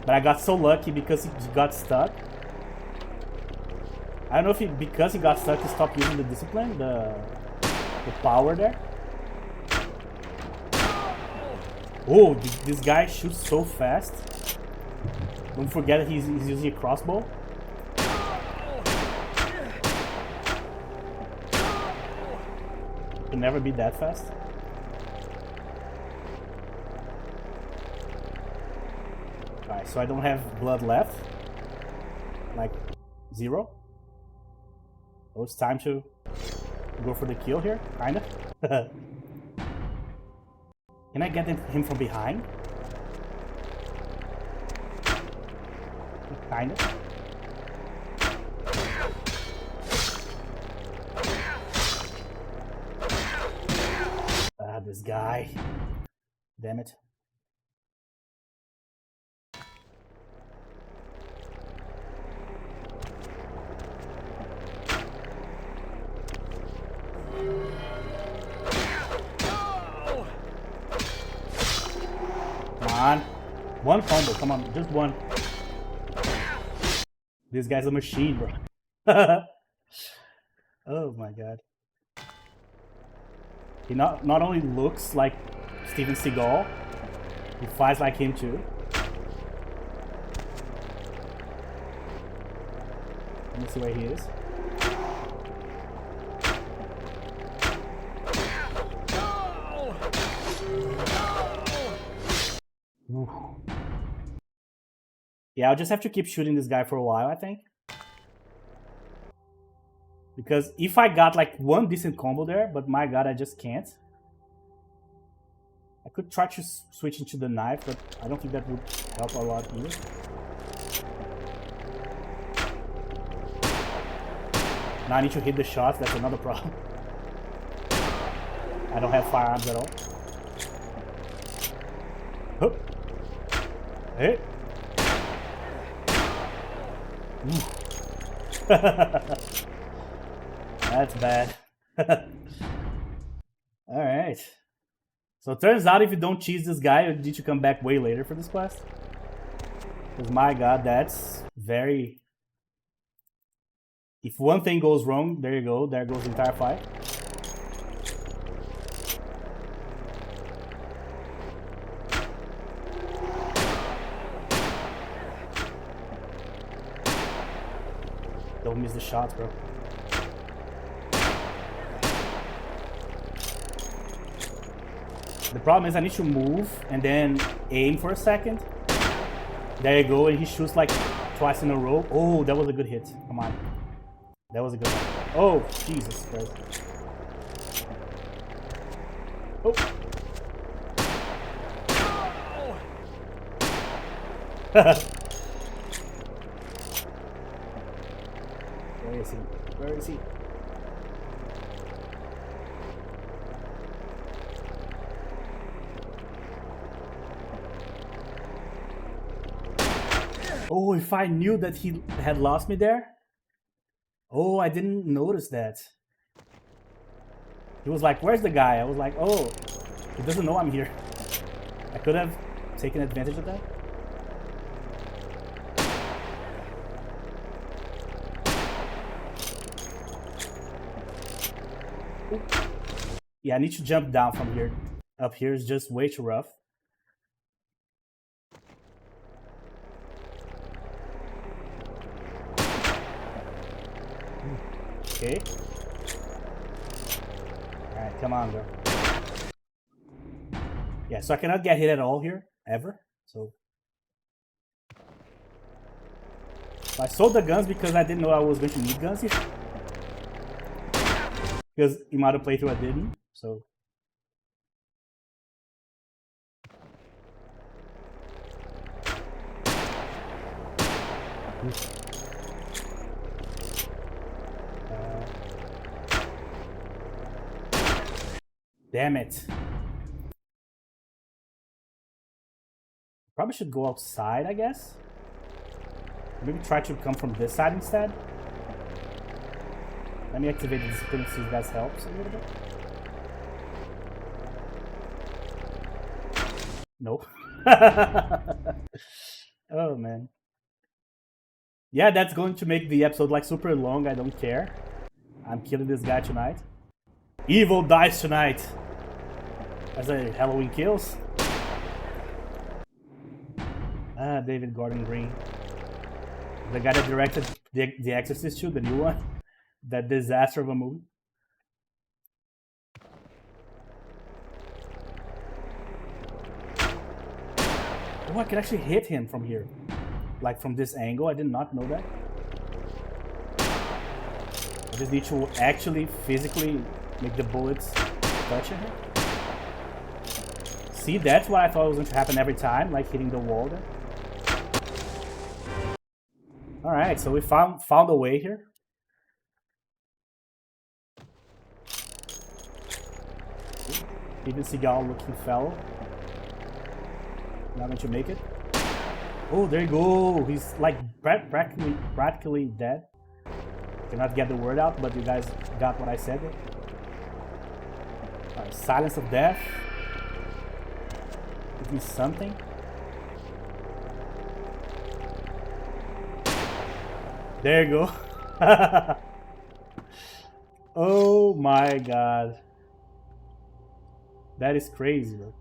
But I got so lucky because he got stuck. I don't know if because he got stuck, he stopped using the discipline, the power there. Oh, this guy shoots so fast. Don't forget that he's using a crossbow. Can never be that fast. Alright, so I don't have blood left. Like 0. So it's time to go for the kill here, kinda. Can I get him from behind? Kinda. Ah, this guy. Damn it. Come on. One combo, come on, just one. This guy's a machine, bro. Oh my god. He not only looks like Steven Seagal, he fights like him too. Let me see where he is. Ooh. Yeah, I'll just have to keep shooting this guy for a while, I think. Because if I got like one decent combo there, but my god, I just can't. I could try to switch into the knife, but I don't think that would help a lot either. Now I need to hit the shots, that's another problem. I don't have firearms at all. Hup. Hey. That's bad. Alright. So it turns out if you don't cheese this guy, you need to come back way later for this quest. Because my god, that's very... If one thing goes wrong, there you go. There goes the entire fight. Don't miss the shots, bro. The problem is I need to move and then aim for a second. There you go, and he shoots like twice in a row. Oh, that was a good hit. Come on. That was a good one. Oh, Jesus Christ. Oh. Where is he? Where is he? Oh, if I knew that he had lost me there. Oh, I didn't notice that. He was like, where's the guy? I was like, oh, he doesn't know I'm here. I could have taken advantage of that. Ooh. Yeah, I need to jump down from here. Up here is just way too rough. Okay. Alright, come on, girl. Yeah, so I cannot get hit at all here, ever. So I sold the guns because I didn't know I was going to need guns here. Because in my other playthrough I didn't, so. Damn it. Probably should go outside, I guess. Maybe try to come from this side instead. Let me activate the discipline and see if that helps a little bit. Nope. Oh man. Yeah, that's going to make the episode like super long. I don't care. I'm killing this guy tonight. Evil dies tonight. As a Halloween kills. Ah, David Gordon Green. The guy that directed The Exorcist 2, the new one. That disaster of a movie. Oh, I can actually hit him from here. Like from this angle. I did not know that. I just need to actually physically make the bullets touch him. See, that's what I thought was going to happen every time, like hitting the wall there. Alright, so we found a way here. Even Seagal looking fellow. Not going to make it. Oh, there you go. He's like practically dead. Cannot get the word out, but you guys got what I said. Alright, Silence of Death. Give me something. There you go. Oh my god. That is crazy, bro.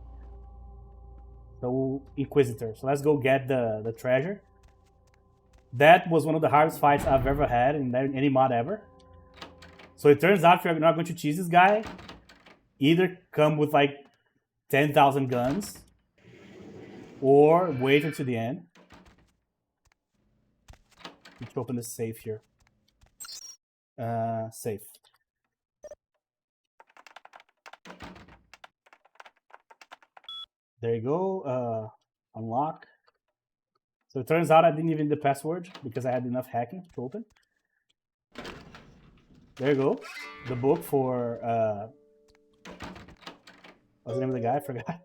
So, Inquisitor. So let's go get the treasure. That was one of the hardest fights I've ever had in any mod ever. So it turns out if you're not going to cheese this guy, either come with like 10,000 guns or wait until the end. Let's open the safe here. Safe. There you go. Unlock. So it turns out I didn't even need the password because I had enough hacking to open. There you go. The book for what's the name of the guy? I forgot.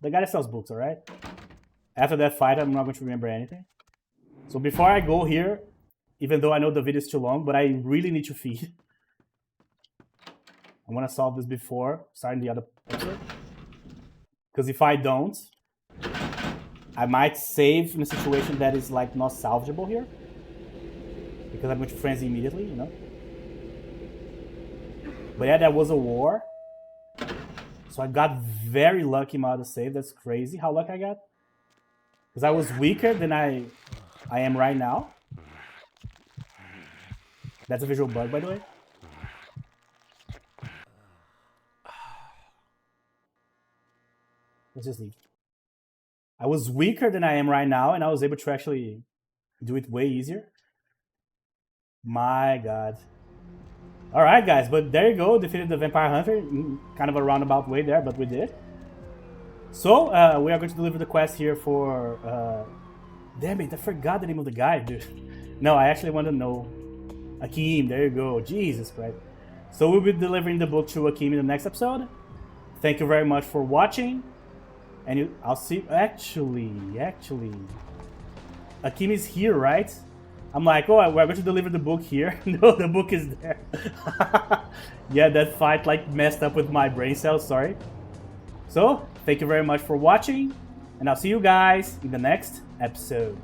The guy that sells books, alright? After that fight, I'm not going to remember anything. So before I go here, even though I know the video is too long, but I really need to feed. I want to solve this before starting the other episode. Because if I don't, I might save in a situation that is like not salvageable here. Because I'm going to frenzy immediately, you know. But yeah, that was a war. So I got very lucky in my other save. That's crazy how lucky I got. Because I was weaker than I am right now. That's a visual bug, by the way. Let's just leave. I was weaker than I am right now, and I was able to actually do it way easier. My God. All right, guys, but there you go. Defeated the Vampire Hunter. Kind of a roundabout way there, but we did. So, we are going to deliver the quest here for... damn it, I forgot the name of the guy, dude. No, I actually want to know. Akeem, there you go. Jesus Christ. So we'll be delivering the book to Akeem in the next episode. Thank you very much for watching. And I'll see... Actually... Akeem is here, right? I'm like, oh, we're going to deliver the book here. No, the book is there. Yeah, that fight like messed up with my brain cells, sorry. So, thank you very much for watching. And I'll see you guys in the next episode.